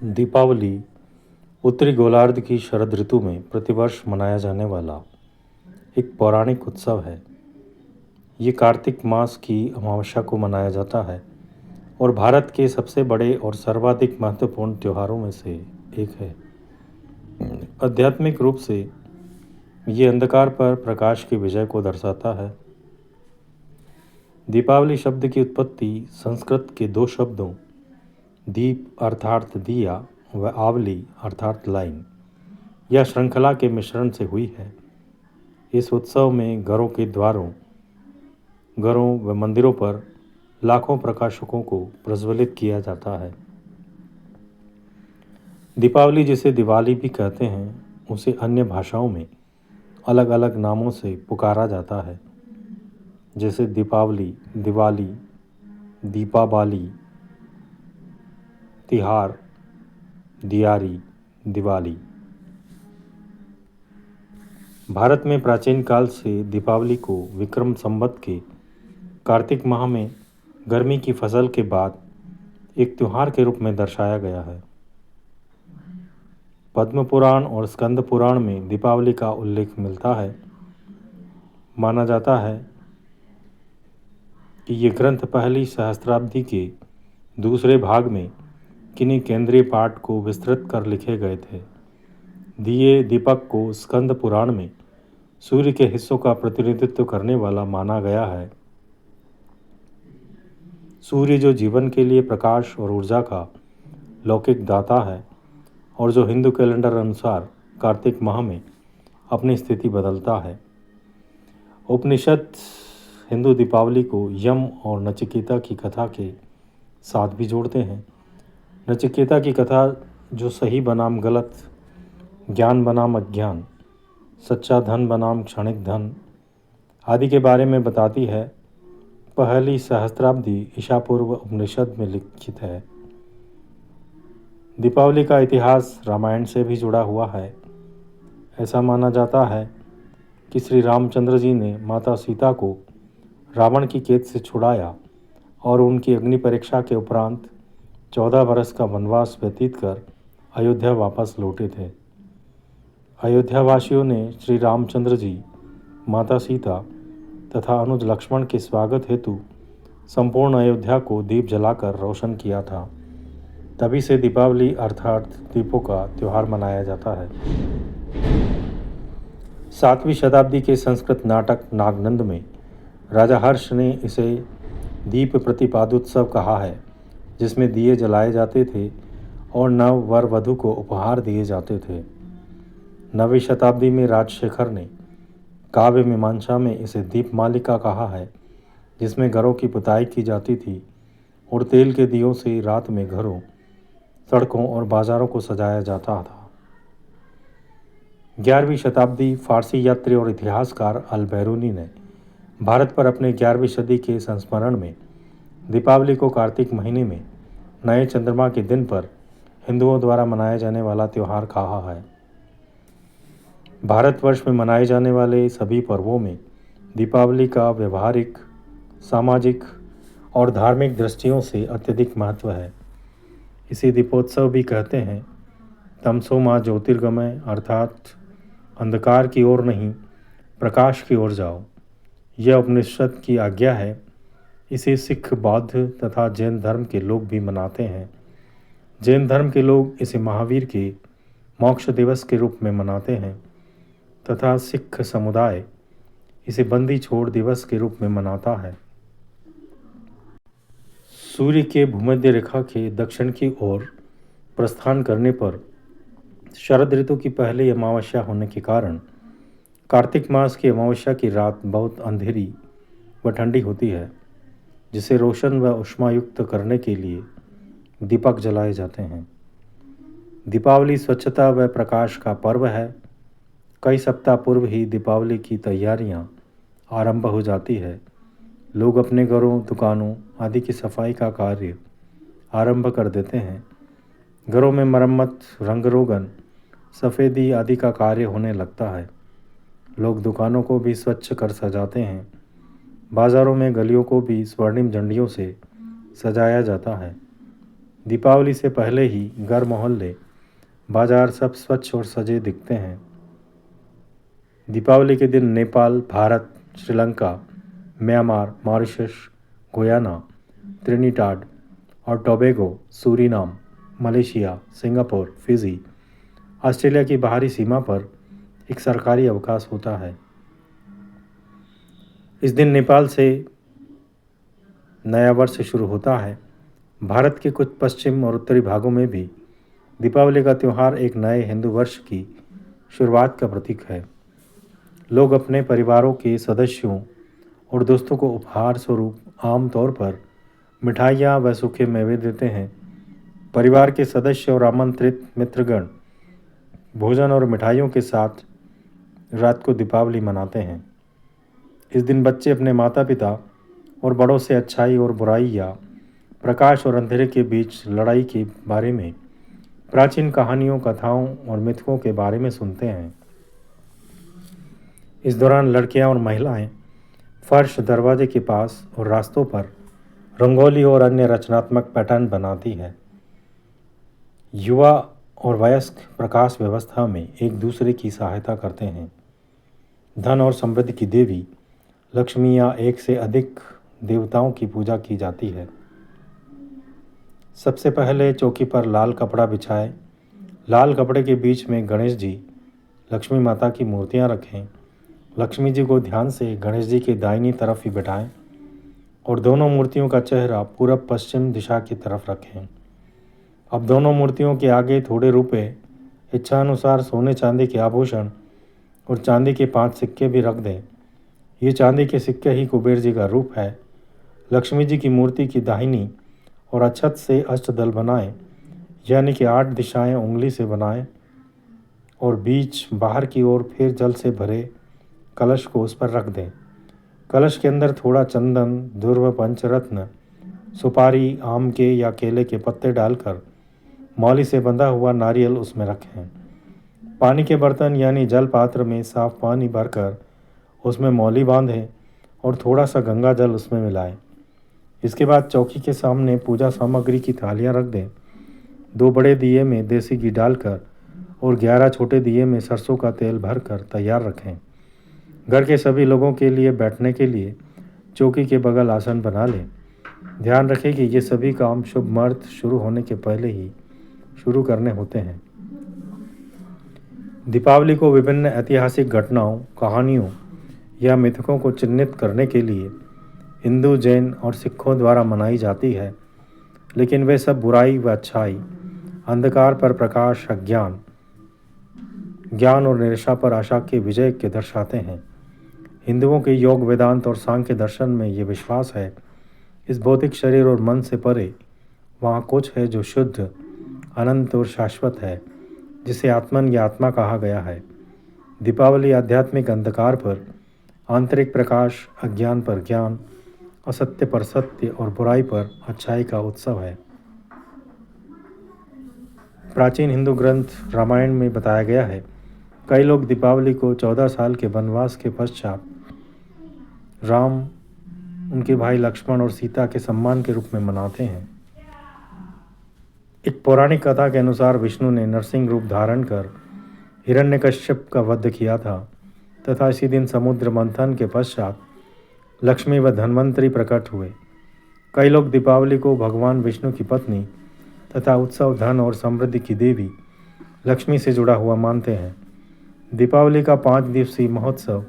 दीपावली उत्तरी गोलार्ध की शरद ऋतु में प्रतिवर्ष मनाया जाने वाला एक पौराणिक उत्सव है। ये कार्तिक मास की अमावस्या को मनाया जाता है और भारत के सबसे बड़े और सर्वाधिक महत्वपूर्ण त्योहारों में से एक है। आध्यात्मिक रूप से ये अंधकार पर प्रकाश की विजय को दर्शाता है। दीपावली शब्द की उत्पत्ति संस्कृत के दो शब्दों दीप अर्थात दिया व आवली अर्थात लाइन या श्रृंखला के मिश्रण से हुई है। इस उत्सव में घरों व मंदिरों पर लाखों प्रकाशकों को प्रज्वलित किया जाता है। दीपावली जिसे दिवाली भी कहते हैं, उसे अन्य भाषाओं में अलग अलग नामों से पुकारा जाता है, जैसे दीपावली, दिवाली, दीपाबाली, तिहार, दियारी, दिवाली। भारत में प्राचीन काल से दीपावली को विक्रम संवत के कार्तिक माह में गर्मी की फसल के बाद एक त्योहार के रूप में दर्शाया गया है। पद्म पुराण और स्कंद पुराण में दीपावली का उल्लेख मिलता है। माना जाता है कि ये ग्रंथ पहली सहस्त्राब्दी के दूसरे भाग में किन्हीं केंद्रीय पाठ को विस्तृत कर लिखे गए थे। दिए दीपक को स्कंद पुराण में सूर्य के हिस्सों का प्रतिनिधित्व करने वाला माना गया है। सूर्य जो जीवन के लिए प्रकाश और ऊर्जा का लौकिक दाता है और जो हिंदू कैलेंडर अनुसार कार्तिक माह में अपनी स्थिति बदलता है। उपनिषद हिंदू दीपावली को यम और नचिकेता की कथा के साथ भी जोड़ते हैं। नचिकेता की कथा जो सही बनाम गलत, ज्ञान बनाम अज्ञान, सच्चा धन बनाम क्षणिक धन आदि के बारे में बताती है, पहली सहस्त्राब्दी ईसा पूर्व उपनिषद में लिखित है। दीपावली का इतिहास रामायण से भी जुड़ा हुआ है। ऐसा माना जाता है कि श्री रामचंद्र जी ने माता सीता को रावण की कैद से छुड़ाया और उनकी अग्नि परीक्षा के उपरांत 14 बरस का वनवास व्यतीत कर अयोध्या वापस लौटे थे। अयोध्यावासियों ने श्री रामचंद्र जी, माता सीता तथा अनुज लक्ष्मण के स्वागत हेतु संपूर्ण अयोध्या को दीप जलाकर रोशन किया था। तभी से दीपावली अर्थात दीपों का त्यौहार मनाया जाता है। 7वीं शताब्दी के संस्कृत नाटक नागनंद में राजा हर्ष ने इसे दीप प्रतिपादोत्सव कहा है, जिसमें दिए जलाए जाते थे और नव वर वधू को उपहार दिए जाते थे। 9वीं शताब्दी में राजशेखर ने काव्य मीमांसा में इसे दीपमालिका कहा है, जिसमें घरों की पुताई की जाती थी और तेल के दियों से रात में घरों, सड़कों और बाजारों को सजाया जाता था। 11वीं शताब्दी फारसी यात्री और इतिहासकार अल बैरूनी ने भारत पर अपने 11वीं सदी के संस्मरण में दीपावली को कार्तिक महीने में नए चंद्रमा के दिन पर हिंदुओं द्वारा मनाया जाने वाला त्यौहार कहा है। भारतवर्ष में मनाए जाने वाले सभी पर्वों में दीपावली का व्यवहारिक, सामाजिक और धार्मिक दृष्टियों से अत्यधिक महत्व है। इसे दीपोत्सव भी कहते हैं। तमसो मा ज्योतिर्गमय अर्थात अंधकार की ओर नहीं, प्रकाश की ओर जाओ, यह उपनिषद की आज्ञा है। इसे सिख, बौद्ध तथा जैन धर्म के लोग भी मनाते हैं। जैन धर्म के लोग इसे महावीर के मोक्ष दिवस के रूप में मनाते हैं तथा सिख समुदाय इसे बंदी छोड़ दिवस के रूप में मनाता है। सूर्य के भूमध्य रेखा के दक्षिण की ओर प्रस्थान करने पर शरद ऋतु की पहली अमावस्या होने के कारण कार्तिक मास की अमावस्या की रात बहुत अंधेरी व ठंडी होती है, जिसे रोशन व ऊष्मायुक्त करने के लिए दीपक जलाए जाते हैं। दीपावली स्वच्छता व प्रकाश का पर्व है। कई सप्ताह पूर्व ही दीपावली की तैयारियां आरंभ हो जाती है। लोग अपने घरों, दुकानों आदि की सफाई का कार्य आरंभ कर देते हैं। घरों में मरम्मत, रंग रोगन, सफ़ेदी आदि का कार्य होने लगता है। लोग दुकानों को भी स्वच्छ कर सजाते हैं। बाज़ारों में गलियों को भी स्वर्णिम झंडियों से सजाया जाता है। दीपावली से पहले ही घर मोहल्ले बाजार सब स्वच्छ और सजे दिखते हैं। दीपावली के दिन Nepal, Bharat, Sri Lanka, Myanmar, Mauritius, Guyana, Trinidad और Tobago, Suriname, Malaysia, Singapore, Fiji, Australia की बाहरी सीमा पर एक सरकारी अवकाश होता है। इस दिन नेपाल से नया वर्ष शुरू होता है। भारत के कुछ पश्चिम और उत्तरी भागों में भी दीपावली का त्यौहार एक नए हिंदू वर्ष की शुरुआत का प्रतीक है। लोग अपने परिवारों के सदस्यों और दोस्तों को उपहार स्वरूप आमतौर पर मिठाइयाँ व सूखे मेवे देते हैं। परिवार के सदस्य और आमंत्रित मित्रगण भोजन और मिठाइयों के साथ रात को दीपावली मनाते हैं। इस दिन बच्चे अपने माता पिता और बड़ों से अच्छाई और बुराई या प्रकाश और अंधेरे के बीच लड़ाई के बारे में प्राचीन कहानियों, कथाओं और मिथकों के बारे में सुनते हैं। इस दौरान लड़कियां और महिलाएं फर्श, दरवाजे के पास और रास्तों पर रंगोली और अन्य रचनात्मक पैटर्न बनाती है। युवा और वयस्क प्रकाश व्यवस्था में एक दूसरे की सहायता करते हैं। धन और समृद्धि की देवी लक्ष्मी या एक से अधिक देवताओं की पूजा की जाती है। सबसे पहले चौकी पर लाल कपड़ा बिछाएं। लाल कपड़े के बीच में गणेश जी, लक्ष्मी माता की मूर्तियां रखें। लक्ष्मी जी को ध्यान से गणेश जी की दाहिनी तरफ ही बिठाएं और दोनों मूर्तियों का चेहरा पूरब पश्चिम दिशा की तरफ रखें। अब दोनों मूर्तियों के आगे थोड़े रुपए, इच्छानुसार सोने चांदी के आभूषण और चांदी के 5 सिक्के भी रख दें। ये चांदी के सिक्के ही कुबेर जी का रूप है। लक्ष्मी जी की मूर्ति की दाहिनी और अक्षत से अष्टदल बनाएं, यानी कि 8 दिशाएं उंगली से बनाएं और बीच बाहर की ओर फिर जल से भरे कलश को उस पर रख दें। कलश के अंदर थोड़ा चंदन, ध्रुव, पंचरत्न, सुपारी, आम के या केले के पत्ते डालकर मौली से बंधा हुआ नारियल उसमें रखें। पानी के बर्तन यानी जल पात्र में साफ पानी भरकर उसमें मौली बांधें और थोड़ा सा गंगा जल उसमें मिलाएं। इसके बाद चौकी के सामने पूजा सामग्री की थालियां रख दें। 2 बड़े दिए में देसी घी डालकर और 11 छोटे दिए में सरसों का तेल भरकर तैयार रखें। घर के सभी लोगों के लिए बैठने के लिए चौकी के बगल आसन बना लें। ध्यान रखें कि ये सभी काम शुभ मुहूर्त शुरू होने के पहले ही शुरू करने होते हैं। दीपावली को विभिन्न ऐतिहासिक घटनाओं, कहानियों या मिथकों को चिन्हित करने के लिए हिंदू, जैन और सिखों द्वारा मनाई जाती है, लेकिन वे सब बुराई व अच्छाई, अंधकार पर प्रकाश, अज्ञान, ज्ञान और निराशा पर आशा के विजय के दर्शाते हैं। हिंदुओं के योग, वेदांत और सांख्य दर्शन में ये विश्वास है, इस भौतिक शरीर और मन से परे वहाँ कुछ है जो शुद्ध, अनंत और शाश्वत है, जिसे आत्मन या आत्मा कहा गया है। दीपावली आध्यात्मिक अंधकार पर आंतरिक प्रकाश, अज्ञान पर ज्ञान, असत्य पर सत्य और बुराई पर अच्छाई का उत्सव है। प्राचीन हिंदू ग्रंथ रामायण में बताया गया है, कई लोग दीपावली को 14 साल के वनवास के पश्चात राम, उनके भाई लक्ष्मण और सीता के सम्मान के रूप में मनाते हैं। एक पौराणिक कथा के अनुसार विष्णु ने नरसिंह रूप धारण कर हिरण्यकश्यप का वध किया था तथा इसी दिन समुद्र मंथन के पश्चात लक्ष्मी व धन्वंतरी प्रकट हुए। कई लोग दीपावली को भगवान विष्णु की पत्नी तथा उत्सव, धन और समृद्धि की देवी लक्ष्मी से जुड़ा हुआ मानते हैं। दीपावली का 5 दिवसीय महोत्सव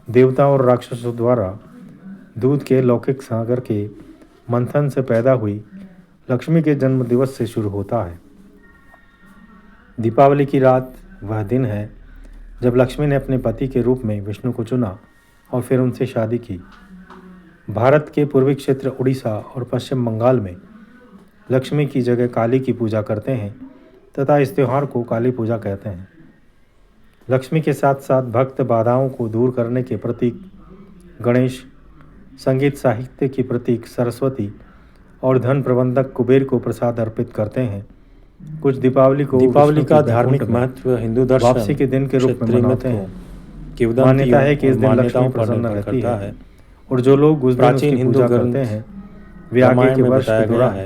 देवताओं और राक्षसों द्वारा दूध के लौकिक सागर के मंथन से पैदा हुई लक्ष्मी के जन्म दिवस से शुरू होता है। दीपावली की रात वह दिन है जब लक्ष्मी ने अपने पति के रूप में विष्णु को चुना और फिर उनसे शादी की। भारत के पूर्वी क्षेत्र उड़ीसा और पश्चिम बंगाल में लक्ष्मी की जगह काली की पूजा करते हैं तथा इस त्यौहार को काली पूजा कहते हैं। लक्ष्मी के साथ साथ भक्त बाधाओं को दूर करने के प्रतीक गणेश, संगीत साहित्य की प्रतीक सरस्वती और धन प्रबंधक कुबेर को प्रसाद अर्पित करते हैं। कुछ दीपावली का धार्मिक महत्व हिंदू दर्शन वापसी के दिन के रूप में मनाते हैं। मान्यता है कि इस दिन लक्ष्मी प्रसन्न रहती है और जो लोग उस दिन उसकी पूजा करते हैं वे आगे के वर्ष के दौरान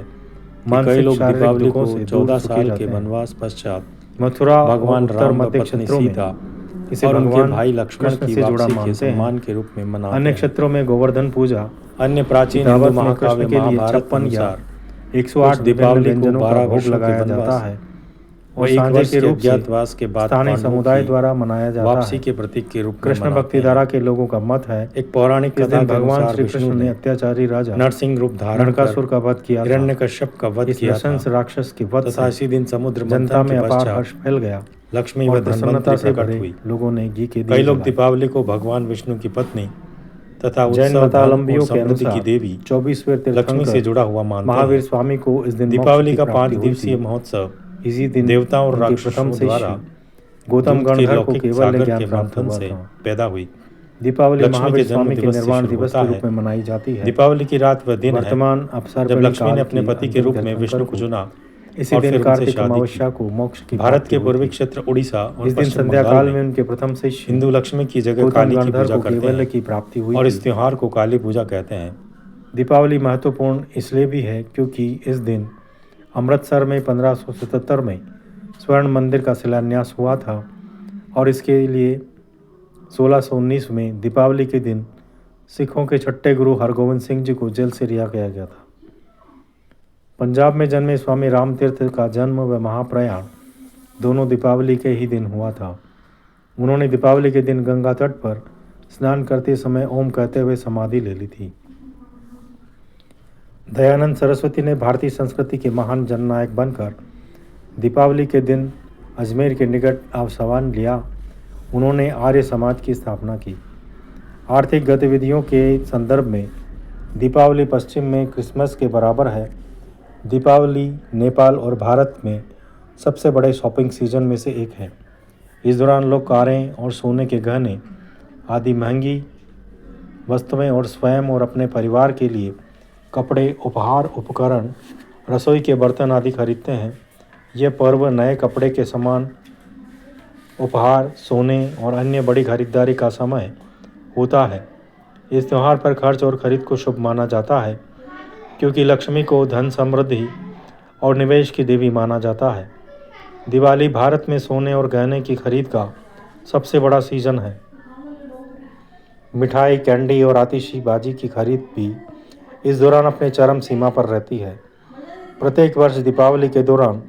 कि कई लोग दीपावली को 14 साल के वनवास पश्चात मथुरा भगवान राम व पत्नी सीता इसे और उनके भगवान भाई लक्ष्मण कृष्ण की से जुड़ा वापसी के मानते सम्मान हैं। के रूप में मनाते अन्य हैं। क्षेत्रों में गोवर्धन पूजा, अन्य प्राचीन दावत हिंदू में महाकाव्य कृष्ण के लिए महाभारत 56 या अनुसार 108 कुछ दीपावली को व्यंजनों का 12 भोग वर्षों के लगाया जाता वनवास है व और 1 सांझे वर्ष के के रूप से अज्ञातवास के बाद स्थानीय पांडवों समुदाय की द्वारा मनाया जाता वापसी है। के प्रतीक के रूप में कृष्ण मनाते भक्ति हैं। धारा के लोगों का मत है एक पौराणिक इस कथा दिन के भगवान अनुसार श्री विष्णु कृष्ण ने ने अत्याचारी राजा नरसिंह रूप धारण नरकासुर कर का वध किया था। हिरण्यकश्यप का वध इस किया था नृशंस राक्षस के वध तथा से इसी दिन समुद्र जनता मंथन में के अपार पश्चात हर्ष फैल गया लक्ष्मी और व प्रसन्नता धनवंतरी से प्रकट भरे हुई। लोगों ने घी के कई दिए लोग जलाए। दीपावली को भगवान विष्णु की पत्नी तथा जैन उत्सव धन और मतावलंबियों के समृद्धि की अनुसार देवी 24वें लक्ष्मी से तीर्थंकर जुड़ा हुआ मानते महावीर हैं। स्वामी को इस दिन मोक्ष दीपावली की का 5 प्राप्ति हुई दिवसीय थी। महोत्सव इसी दिन देवताओं और उनके प्रथम राक्षसों द्वारा शिष्य गौतम दूध के गणधर को लौकिक केवल सागर ज्ञान के प्राप्त मंथन हुआ से था। पैदा हुई। दीपावली लक्ष्मी महावीर के जन्म स्वामी के दिवस से निर्वाण शुरू दिवस होता के रूप है। में मनाई जाती है। दीपावली की रात वह दिन है वर्तमान अवसर जब बड़ी लक्ष्मी ने काल अपने की पति के अंतिम रूप में तीर्थंकर विष्णु को को चुना इसी और दिन फिर उनसे कार्तिक शादी अमावस्या की। को मोक्ष की भारत प्राप्ति के हुई पूर्वी थी। क्षेत्र उड़ीसा और इस दिन पश्चिम संध्या बंगाल काल में में उनके प्रथम शिष्य हिंदू लक्ष्मी की जगह गौतम काली की गणधर पूजा को करते केवल्य हैं की प्राप्ति हुई और थी। इस त्योहार को काली पूजा कहते हैं। दीपावली महत्वपूर्ण इसलिए भी है क्योंकि इस दिन अमृतसर में 1577 में स्वर्ण मंदिर का शिलान्यास हुआ था और इसके लिए 1619 में दीपावली के दिन सिखों के छठे गुरु हरगोविंद सिंह जी को जेल से रिहा किया गया था। पंजाब में जन्मे स्वामी राम तीर्थ का जन्म व महाप्रयाण दोनों दीपावली के ही दिन हुआ था। उन्होंने दीपावली के दिन गंगा तट पर स्नान करते समय ओम कहते हुए समाधि ले ली थी। दयानंद सरस्वती ने भारतीय संस्कृति के महान जननायक बनकर दीपावली के दिन अजमेर के निकट आवासन लिया। उन्होंने आर्य समाज की स्थापना की। आर्थिक गतिविधियों के संदर्भ में दीपावली पश्चिम में क्रिसमस के बराबर है। दीपावली नेपाल और भारत में सबसे बड़े शॉपिंग सीजन में से एक है। इस दौरान लोग कारें और सोने के गहने आदि महंगी वस्तुएं और स्वयं और अपने परिवार के लिए कपड़े, उपहार, उपकरण, रसोई के बर्तन आदि खरीदते हैं। यह पर्व नए कपड़े के समान उपहार, सोने और अन्य बड़ी खरीदारी का समय होता है। इस त्यौहार पर खर्च और खरीद को शुभ माना जाता है क्योंकि लक्ष्मी को धन, समृद्धि और निवेश की देवी माना जाता है। दिवाली भारत में सोने और गहने की खरीद का सबसे बड़ा सीजन है। मिठाई, कैंडी और आतिशबाजी की खरीद भी इस दौरान अपने चरम सीमा पर रहती है। प्रत्येक वर्ष दीपावली के दौरान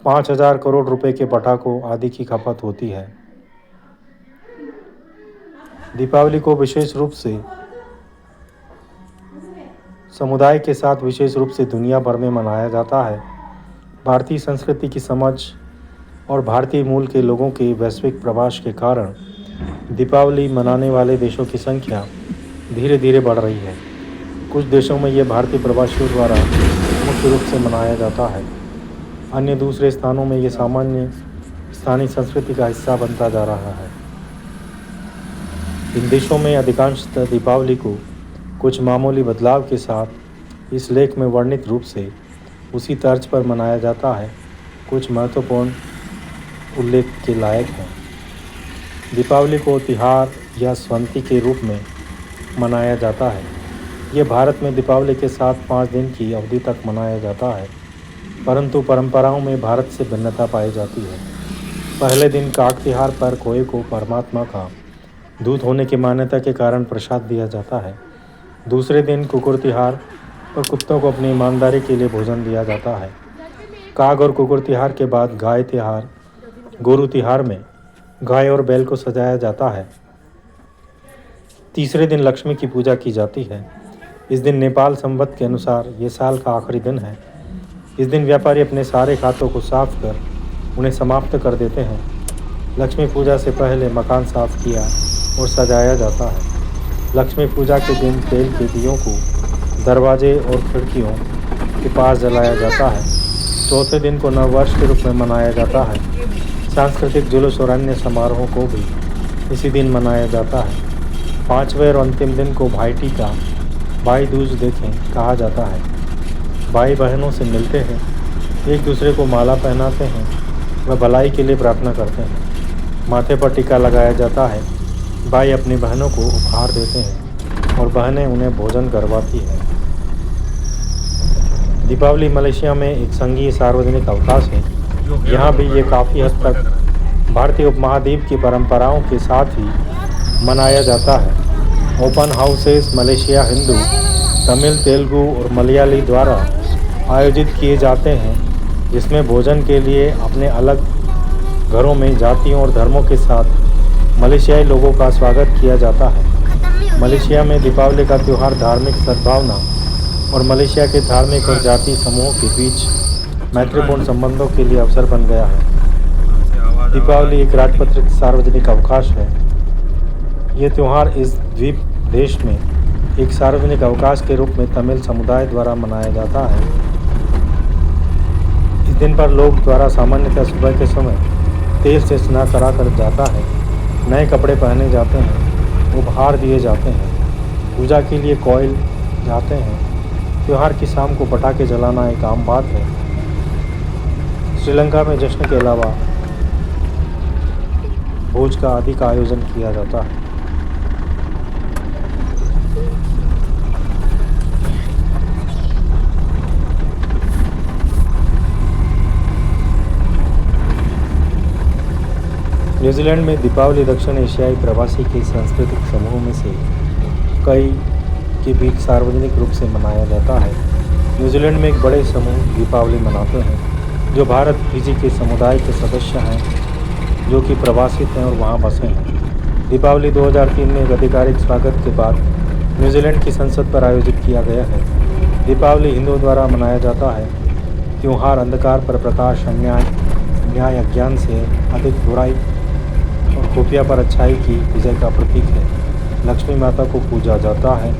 5000 करोड़ रुपए के पटाखों आदि की खपत होती है। दीपावली को विशेष रूप से समुदाय के साथ विशेष रूप से दुनिया भर में मनाया जाता है। भारतीय संस्कृति की समझ और भारतीय मूल के लोगों के वैश्विक प्रवास के कारण दीपावली मनाने वाले देशों की संख्या धीरे धीरे बढ़ रही है। कुछ देशों में यह भारतीय प्रवासियों द्वारा मुख्य रूप से मनाया जाता है। अन्य दूसरे स्थानों में यह सामान्य स्थानीय संस्कृति का हिस्सा बनता जा रहा है। इन देशों में अधिकांशतः दीपावली को कुछ मामूली बदलाव के साथ इस लेख में वर्णित रूप से उसी तर्ज पर मनाया जाता है। कुछ महत्वपूर्ण उल्लेख के लायक हैं। दीपावली को तिहार या स्वंती के रूप में मनाया जाता है। यह भारत में दीपावली के साथ 5 दिन की अवधि तक मनाया जाता है, परंतु परंपराओं में भारत से भिन्नता पाई जाती है। पहले दिन काग तिहार पर कोए को परमात्मा का दूत होने की मान्यता के कारण प्रसाद दिया जाता है। दूसरे दिन कुकुर तिहार पर कुत्तों को अपनी ईमानदारी के लिए भोजन दिया जाता है। काग और कुकुर तिहार के बाद गाय तिहार, गोरु तिहार में गाय और बैल को सजाया जाता है। तीसरे दिन लक्ष्मी की पूजा की जाती है। इस दिन नेपाल संवत के अनुसार ये साल का आखिरी दिन है। इस दिन व्यापारी अपने सारे खातों को साफ कर उन्हें समाप्त कर देते हैं। लक्ष्मी पूजा से पहले मकान साफ किया और सजाया जाता है। लक्ष्मी पूजा के दिन तेल के दियों को दरवाजे और खिड़कियों के पास जलाया जाता है। चौथे दिन को नववर्ष के रूप में मनाया जाता है। सांस्कृतिक जुलूस और अन्य समारोहों को भी इसी दिन मनाया जाता है। 5वें और अंतिम दिन को भाईटीका, भाई दूज देखें कहा जाता है। भाई बहनों से मिलते हैं, एक दूसरे को माला पहनाते हैं व भलाई के लिए प्रार्थना करते हैं। माथे पर टीका लगाया जाता है। भाई अपनी बहनों को उपहार देते हैं और बहनें उन्हें भोजन करवाती हैं। दीपावली मलेशिया में एक संघीय सार्वजनिक अवकाश है। यहाँ भी ये काफ़ी हद तक भारतीय उपमहाद्वीप की परंपराओं के साथ ही मनाया जाता है। Open houses Malaysia Hindu, Tamil, Telugu और मलयाली द्वारा आयोजित किए जाते हैं, जिसमें भोजन के लिए अपने अलग घरों में जातियों और धर्मों के साथ मलेशियाई लोगों का स्वागत किया जाता है। मलेशिया में दीपावली का त्यौहार धार्मिक सद्भावना और मलेशिया के धार्मिक और जातीय समूहों के बीच मैत्रीपूर्ण संबंधों के लिए अवसर बन गया है। दीपावली एक राजपत्रित सार्वजनिक अवकाश है। ये त्यौहार इस द्वीप देश में एक सार्वजनिक अवकाश के रूप में तमिल समुदाय द्वारा मनाया जाता है। इस दिन पर लोग द्वारा सामान्यतः सुबह के समय तेल से स्नान करा कर जाता है, नए कपड़े पहने जाते हैं, उपहार दिए जाते हैं, पूजा के लिए कोयल जाते हैं। त्यौहार की शाम को पटाखे जलाना एक आम बात है। श्रीलंका में जश्न के अलावा भोज का आदि का आयोजन किया जाता है। न्यूजीलैंड में दीपावली दक्षिण एशियाई प्रवासी के सांस्कृतिक समूहों में से कई के बीच सार्वजनिक रूप से मनाया जाता है। न्यूजीलैंड में एक बड़े समूह दीपावली मनाते हैं जो भारत फिजी के समुदाय के सदस्य हैं जो कि प्रवासित हैं और वहां बसे हैं। दीपावली 2003 में एक आधिकारिक स्वागत के बाद न्यूजीलैंड की संसद पर आयोजित किया गया है। दीपावली हिंदुओं द्वारा मनाया जाता है। त्यौहार अंधकार पर प्रकाश, न्याय अज्ञान से अधिक बुराई और खुफिया पर अच्छाई की विजय का प्रतीक है। लक्ष्मी माता को पूजा जाता है।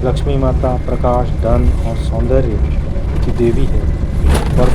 लक्ष्मी माता प्रकाश, धन और सौंदर्य की देवी है और